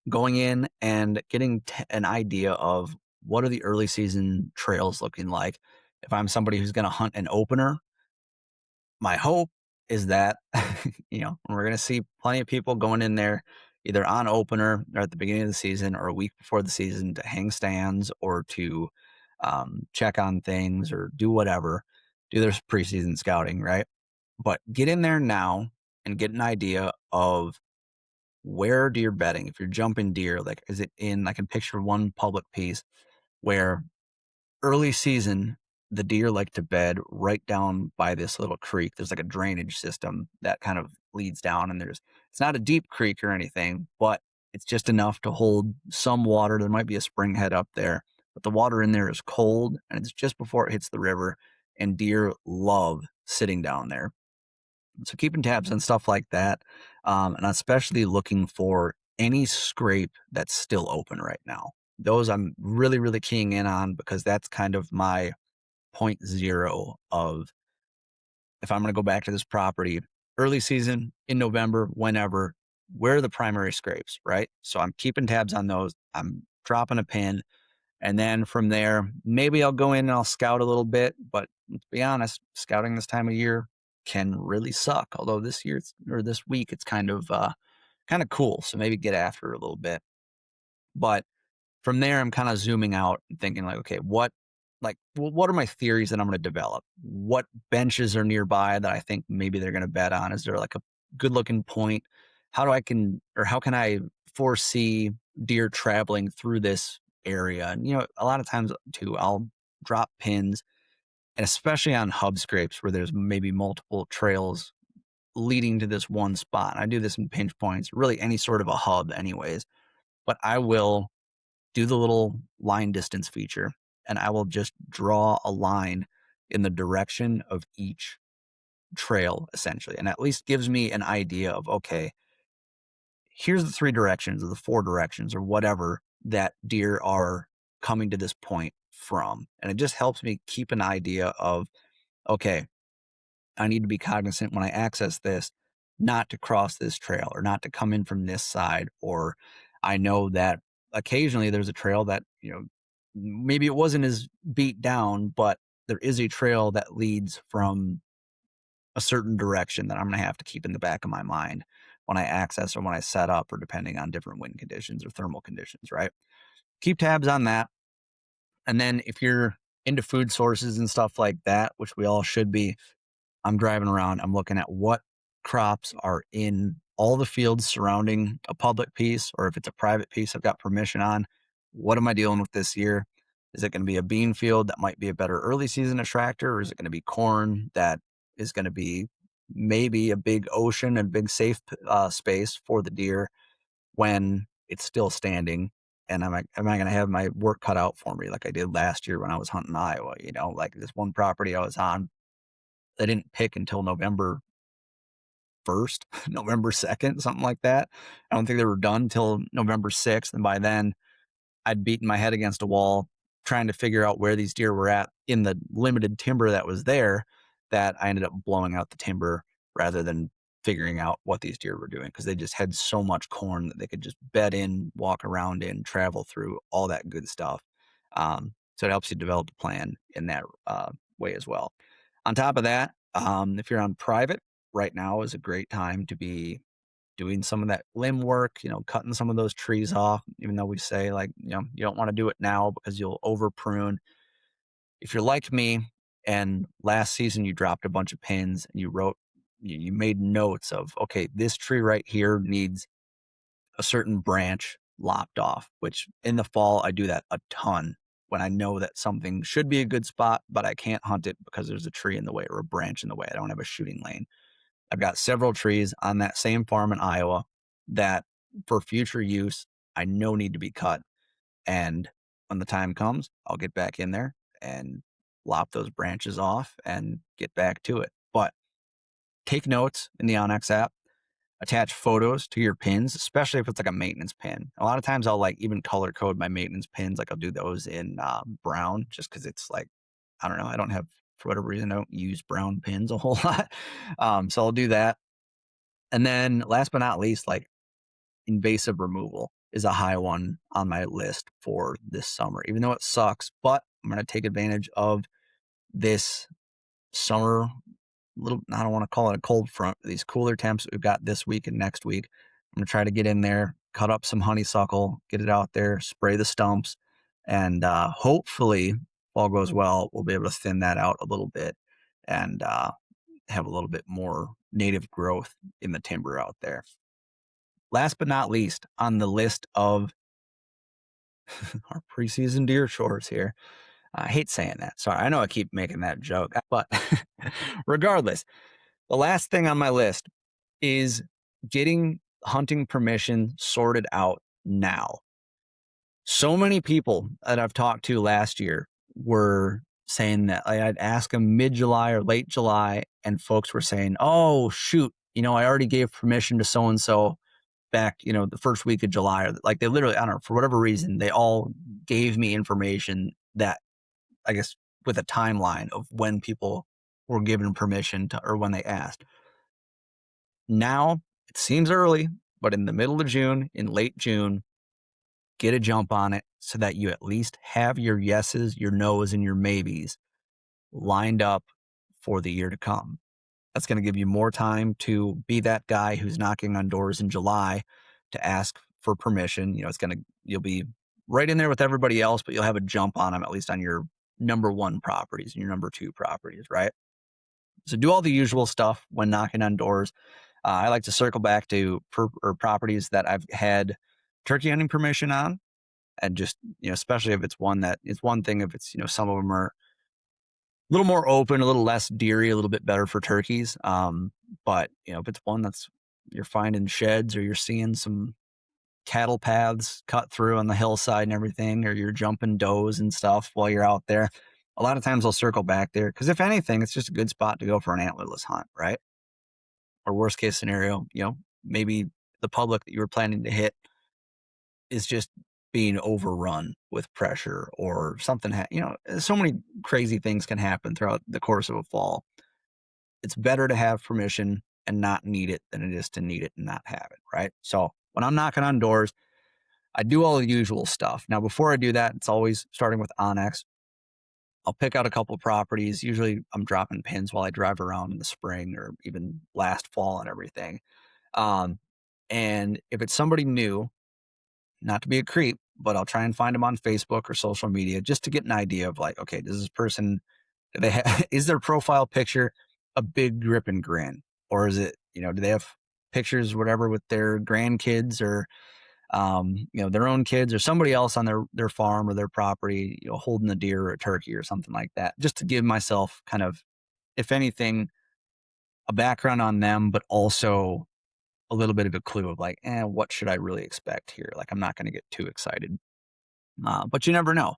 going in and getting an idea of what are the early season trails looking like. If I'm somebody who's going to hunt an opener, my hope is that, we're going to see plenty of people going in there either on opener or at the beginning of the season or a week before the season to hang stands or to check on things or do whatever, do their preseason scouting, right? But get in there now and get an idea of where deer bedding. If you're jumping deer, like, is it in, I can picture one public piece where early season, the deer like to bed right down by this little creek. There's like a drainage system that kind of leads down, and it's not a deep creek or anything, but it's just enough to hold some water. There might be a spring head up there, but the water in there is cold and it's just before it hits the river, and deer love sitting down there. So keeping tabs on stuff like that, and especially looking for any scrape that's still open right now. Those I'm really, really keying in on, because that's kind of my point zero of, if I'm going to go back to this property early season in November, whenever, where are the primary scrapes, right? So I'm keeping tabs on those. I'm dropping a pin. And then from there, maybe I'll go in and I'll scout a little bit. But let's be honest, scouting this time of year can really suck. Although this year or this week, it's kind of cool. So maybe get after it a little bit. But from there, I'm kind of zooming out and thinking like, okay, what are my theories that I'm going to develop? What benches are nearby that I think maybe they're going to bet on? Is there like a good looking point? How can I foresee deer traveling through this area? And, a lot of times too, I'll drop pins, and especially on hub scrapes where there's maybe multiple trails leading to this one spot. I do this in pinch points, really any sort of a hub anyways, but I will do the little line distance feature, and I will just draw a line in the direction of each trail essentially. And at least gives me an idea of, okay, here's the 3 directions or the 4 directions or whatever that deer are coming to this point from. And it just helps me keep an idea of, okay, I need to be cognizant when I access this, not to cross this trail or not to come in from this side. Or I know that occasionally there's a trail that, maybe it wasn't as beat down, but there is a trail that leads from a certain direction that I'm going to have to keep in the back of my mind when I access or when I set up, or depending on different wind conditions or thermal conditions, right? Keep tabs on that. And then if you're into food sources and stuff like that, which we all should be, I'm driving around, I'm looking at what crops are in all the fields surrounding a public piece, or if it's a private piece I've got permission on. What am I dealing with this year? Is it going to be a bean field that might be a better early season attractor, or is it going to be corn that is going to be maybe a big ocean and big safe space for the deer when it's still standing? And am I going to have my work cut out for me like I did last year when I was hunting Iowa? Like this one property I was on, they didn't pick until November 1st, November 2nd, something like that. I don't think they were done till November 6th. And by then, I'd beaten my head against a wall trying to figure out where these deer were at in the limited timber that was there, that I ended up blowing out the timber rather than figuring out what these deer were doing, because they just had so much corn that they could just bed in, walk around in, travel through, all that good stuff. So it helps you develop a plan in that way as well. On top of that, if you're on private, right now is a great time to be doing some of that limb work, cutting some of those trees off, even though we say like, you don't want to do it now because you'll over prune. If you're like me and last season you dropped a bunch of pins and you made notes of, okay, this tree right here needs a certain branch lopped off, which in the fall, I do that a ton when I know that something should be a good spot, but I can't hunt it because there's a tree in the way or a branch in the way. I don't have a shooting lane. I've got several trees on that same farm in Iowa that for future use, I know need to be cut. And when the time comes, I'll get back in there and lop those branches off and get back to it. But take notes in the Onyx app, attach photos to your pins, especially if it's like a maintenance pin. A lot of times I'll like even color code my maintenance pins. Like I'll do those in brown just because it's like, I don't know, I don't have, for whatever reason, I don't use brown pins a whole lot. So I'll do that. And then last but not least, like invasive removal is a high one on my list for this summer, even though it sucks, but I'm going to take advantage of this summer I don't want to call it a cold front, these cooler temps that we've got this week and next week. I'm going to try to get in there, cut up some honeysuckle, get it out there, spray the stumps, and hopefully, if all goes well, we'll be able to thin that out a little bit and have a little bit more native growth in the timber out there. Last but not least on the list of our preseason deer chores here. I hate saying that. Sorry, I know I keep making that joke, but regardless, the last thing on my list is getting hunting permission sorted out now. So many people that I've talked to last year were saying that I'd ask them mid-July or late July, and folks were saying, oh, shoot, I already gave permission to so-and-so back, the first week of July. Or like they literally, I don't know, for whatever reason, they all gave me information that, I guess, with a timeline of when people were given permission to, or when they asked. Now, it seems early, but in the middle of June, in late June, get a jump on it so that you at least have your yeses, your nos, and your maybes lined up for the year to come. That's going to give you more time to be that guy who's knocking on doors in July to ask for permission. You'll be right in there with everybody else, but you'll have a jump on them, at least on your number one properties and your number two properties, right? So do all the usual stuff when knocking on doors. I like to circle back to properties that I've had turkey hunting permission on, and just, especially if it's one that it's one thing if it's, some of them are a little more open, a little less deery, a little bit better for turkeys. But if it's one that's you're finding sheds or you're seeing some cattle paths cut through on the hillside and everything, or you're jumping does and stuff while you're out there, a lot of times I'll circle back there because if anything, it's just a good spot to go for an antlerless hunt, right? Or worst case scenario, maybe the public that you were planning to hit is just being overrun with pressure or something. So many crazy things can happen throughout the course of a fall. It's better to have permission and not need it than it is to need it and not have it, right? So when I'm knocking on doors, I do all the usual stuff. Now, before I do that, it's always starting with Onyx. I'll pick out a couple of properties. Usually I'm dropping pins while I drive around in the spring or even last fall and everything. And if it's somebody new, not to be a creep, but I'll try and find them on Facebook or social media just to get an idea of like, okay, does this person, is their profile picture a big grip and grin? Or is it, do they have pictures, whatever, with their grandkids or, their own kids or somebody else on their farm or their property, holding a deer or a turkey or something like that, just to give myself kind of, if anything, a background on them, but also a little bit of a clue of like, what should I really expect here? Like, I'm not going to get too excited But you never know.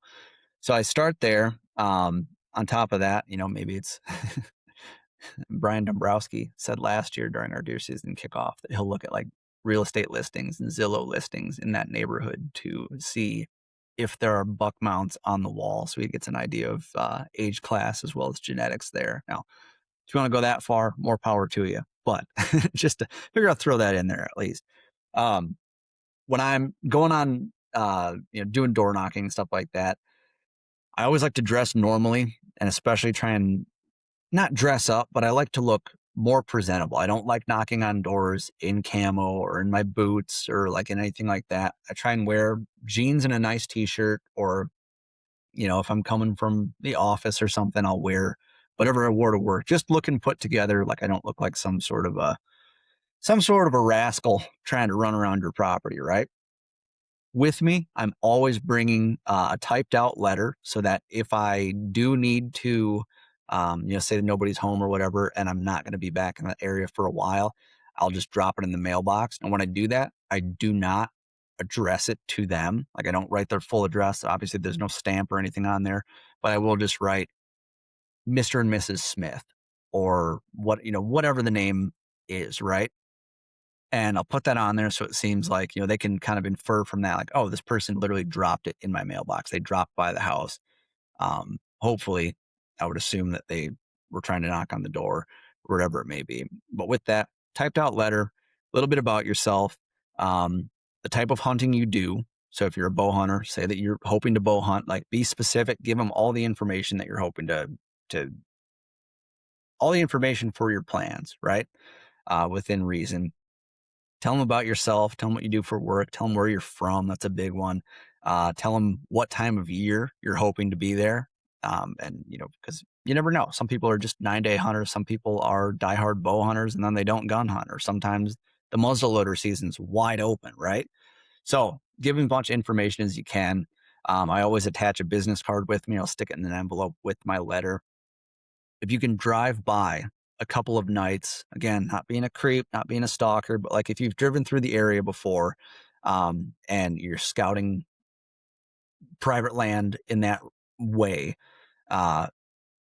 So I start there. On top of that, maybe it's Brian Dombrowski said last year during our deer season kickoff that he'll look at like real estate listings and Zillow listings in that neighborhood to see if there are buck mounts on the wall. So he gets an idea of age class as well as genetics there. Now, if you want to go that far, more power to you. But just to figure out, throw that in there at least. Um, when I'm going on, doing door knocking and stuff like that, I always like to dress normally and especially try and not dress up, but I like to look more presentable. I don't like knocking on doors in camo or in my boots or like in anything like that. I try and wear jeans and a nice t-shirt, or, if I'm coming from the office or something, I'll wear whatever I wore to work, just looking put together. Like I don't look like some sort of a rascal trying to run around your property, right? With me, I'm always bringing a typed out letter so that if I do need to, say that nobody's home or whatever, and I'm not going to be back in the area for a while, I'll just drop it in the mailbox. And when I do that, I do not address it to them. Like I don't write their full address. Obviously, there's no stamp or anything on there, but I will just write Mr. and Mrs. Smith or whatever the name is, right? And I'll put that on there so it seems like, they can kind of infer from that, like, oh, this person literally dropped it in my mailbox. They dropped by the house. Hopefully, I would assume that they were trying to knock on the door, wherever it may be. But with that typed out letter, a little bit about yourself, the type of hunting you do. So if you're a bow hunter, say that you're hoping to bow hunt, like be specific, give them all the information that you're hoping to all the information for your plans, right? Within reason. Tell them about yourself. Tell them what you do for work. Tell them where you're from. That's a big one. Tell them what time of year you're hoping to be there. And, because you never know. Some people are just 9-day hunters. Some people are diehard bow hunters, and then they don't gun hunt. Or sometimes the muzzleloader season's wide open, right? So give them a bunch of information as you can. I always attach a business card with me. I'll stick it in an envelope with my letter. If you can drive by a couple of nights, again, not being a creep, not being a stalker, but like if you've driven through the area before, and you're scouting private land in that way, uh,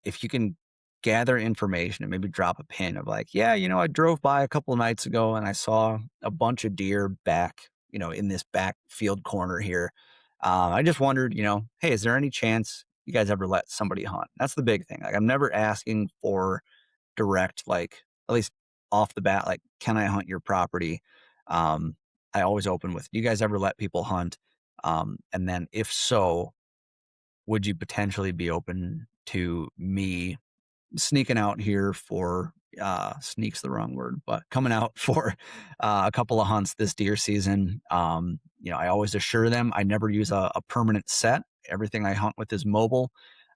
if you can gather information and maybe drop a pin of like, yeah, I drove by a couple of nights ago and I saw a bunch of deer back, in this back field corner here. I just wondered, hey, is there any chance you guys ever let somebody hunt? That's the big thing. Like I'm never asking for direct, like at least off the bat, like, can I hunt your property? I always open with, do you guys ever let people hunt? And then if so, would you potentially be open to me sneaking out here for sneaks the wrong word, but coming out for a couple of hunts this deer season? I always assure them I never use a permanent set. Everything I hunt with is mobile.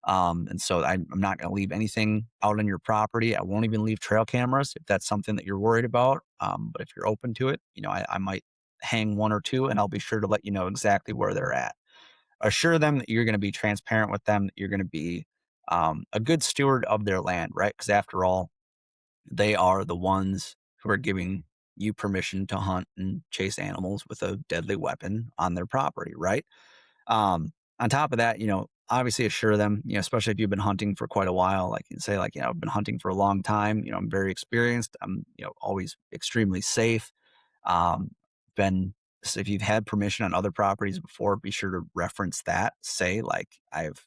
And so I'm not going to leave anything out on your property. I won't even leave trail cameras if that's something that you're worried about. But if you're open to it, I might hang one or two, and I'll be sure to let you know exactly where they're at. Assure them that you're going to be transparent with them, that you're going to be a good steward of their land, right? Because after all, they are the ones who are giving you permission to hunt and chase animals with a deadly weapon on their property, right? On top of that, obviously assure them, especially if you've been hunting for quite a while, like you say, like, I've been hunting for a long time, I'm very experienced. I'm, always extremely safe. So if you've had permission on other properties before, be sure to reference that. Say like, I've,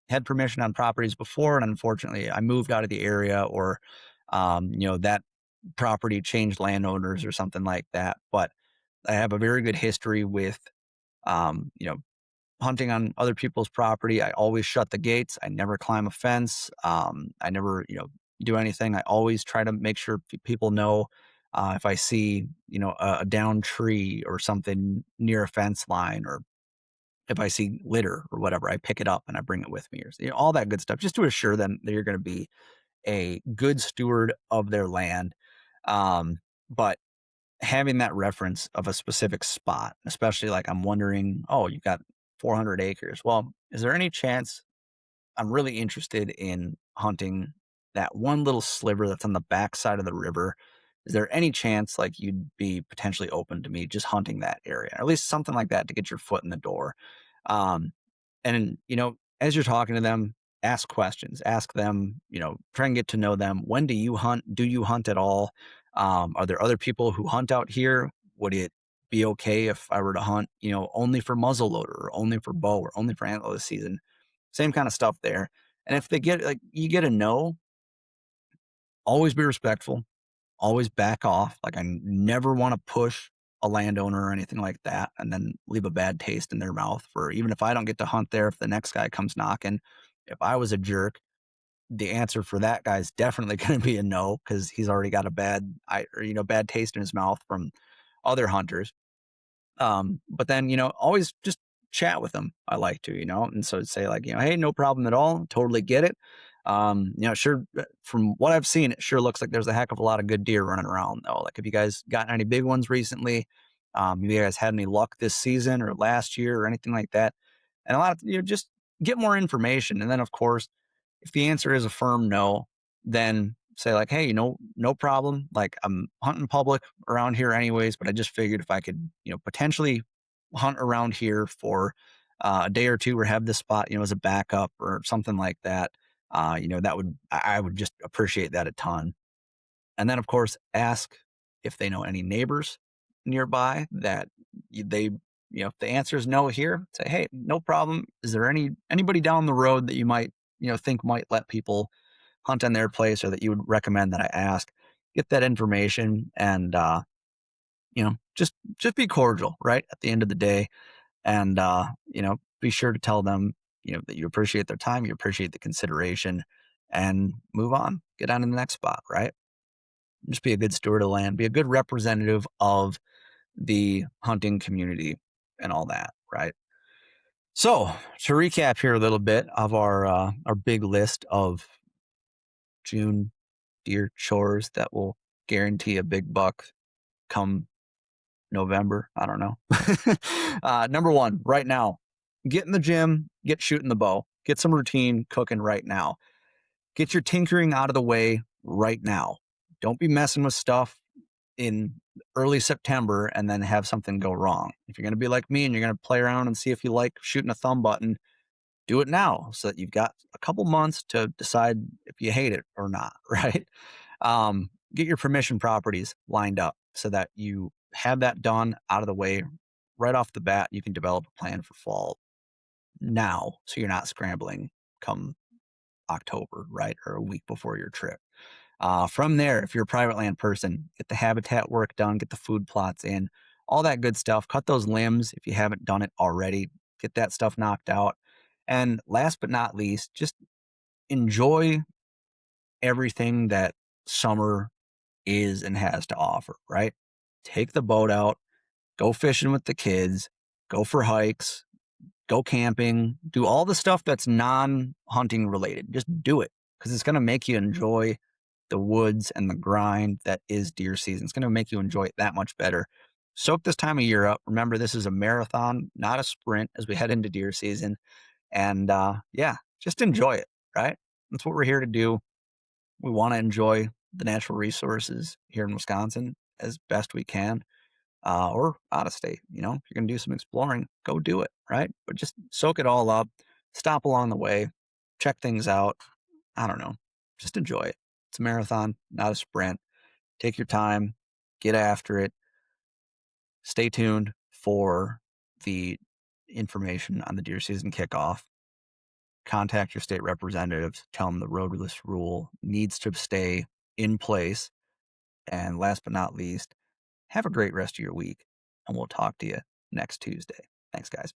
had permission on properties before, and unfortunately I moved out of the area, or, that property changed landowners or something like that. But I have a very good history with, um, you know, hunting on other people's property. I always shut the gates. I never climb a fence. I never, do anything. I always try to make sure people know, if I see, a downed tree or something near a fence line, or if I see litter or whatever, I pick it up and I bring it with me, or all that good stuff, just to assure them that you're going to be a good steward of their land. But having that reference of a specific spot, especially like I'm wondering, oh, you've got 400 acres. Well, is there any chance I'm really interested in hunting that one little sliver that's on the backside of the river? Is there any chance like you'd be potentially open to me just hunting that area, or at least something like that to get your foot in the door? Um, and, as you're talking to them, ask questions, ask them, try and get to know them. When do you hunt? Do you hunt at all? Are there other people who hunt out here? Would it be okay if I were to hunt, only for muzzleloader or only for bow or only for antler this season? Same kind of stuff there. And if they get like you get a no, always be respectful, always back off. Like I never want to push a landowner or anything like that and then leave a bad taste in their mouth for even if I don't get to hunt there, if the next guy comes knocking, if I was a jerk, the answer for that guy is definitely going to be a no because he's already got a bad taste in his mouth from other hunters. But then, always just chat with them. I like to, and so say like, hey, no problem at all. Totally get it. Sure. From what I've seen, it sure looks like there's a heck of a lot of good deer running around though. Like, have you guys gotten any big ones recently? Have you guys had any luck this season or last year or anything like that? And a lot of, just get more information. And then of course, if the answer is a firm no, then say like, hey, no problem. Like I'm hunting public around here anyways, but I just figured if I could, potentially hunt around here for a day or two or have this spot, as a backup or something like that, I would just appreciate that a ton. And then of course, ask if they know any neighbors nearby that they, if the answer is no here, say, hey, no problem. Is there anybody down the road that you might, think might let people hunt on their place or that you would recommend that I ask? Get that information and, just be cordial, right? At the end of the day. And, be sure to tell them, that you appreciate their time, you appreciate the consideration and move on, get on to the next spot, right? Just be a good steward of land, be a good representative of the hunting community and all that, right? So to recap here a little bit of our big list of June deer chores that will guarantee a big buck come November. I don't know. Number one, right now, get in the gym, get shooting the bow, get some routine cooking right now. Get your tinkering out of the way right now. Don't be messing with stuff in early September and then have something go wrong. If you're going to be like me and you're going to play around and see if you like shooting a thumb button, do it now so that you've got a couple months to decide if you hate it or not, right? Get your permission properties lined up so that you have that done out of the way right off the bat. You can develop a plan for fall now so you're not scrambling come October, right? Or a week before your trip. From there, if you're a private land person, get the habitat work done, get the food plots in, all that good stuff. Cut those limbs if you haven't done it already. Get that stuff knocked out. And last but not least, just enjoy everything that summer is and has to offer, right? Take the boat out, go fishing with the kids, go for hikes, go camping, do all the stuff that's non-hunting related. Just do it because it's going to make you enjoy the woods and the grind that is deer season. It's going to make you enjoy it that much better. Soak this time of year up. Remember, this is a marathon, not a sprint as we head into deer season. And just enjoy it, right? That's what we're here to do. We want to enjoy the natural resources here in Wisconsin as best we can, or out of state. If you're going to do some exploring, go do it, right? But just soak it all up, stop along the way, check things out. I don't know. Just enjoy it. It's a marathon, not a sprint. Take your time, get after it. Stay tuned for the information on the deer season kickoff. Contact your state representatives, tell them the roadless rule needs to stay in place. And last but not least, have a great rest of your week, and we'll talk to you next Tuesday. Thanks, guys.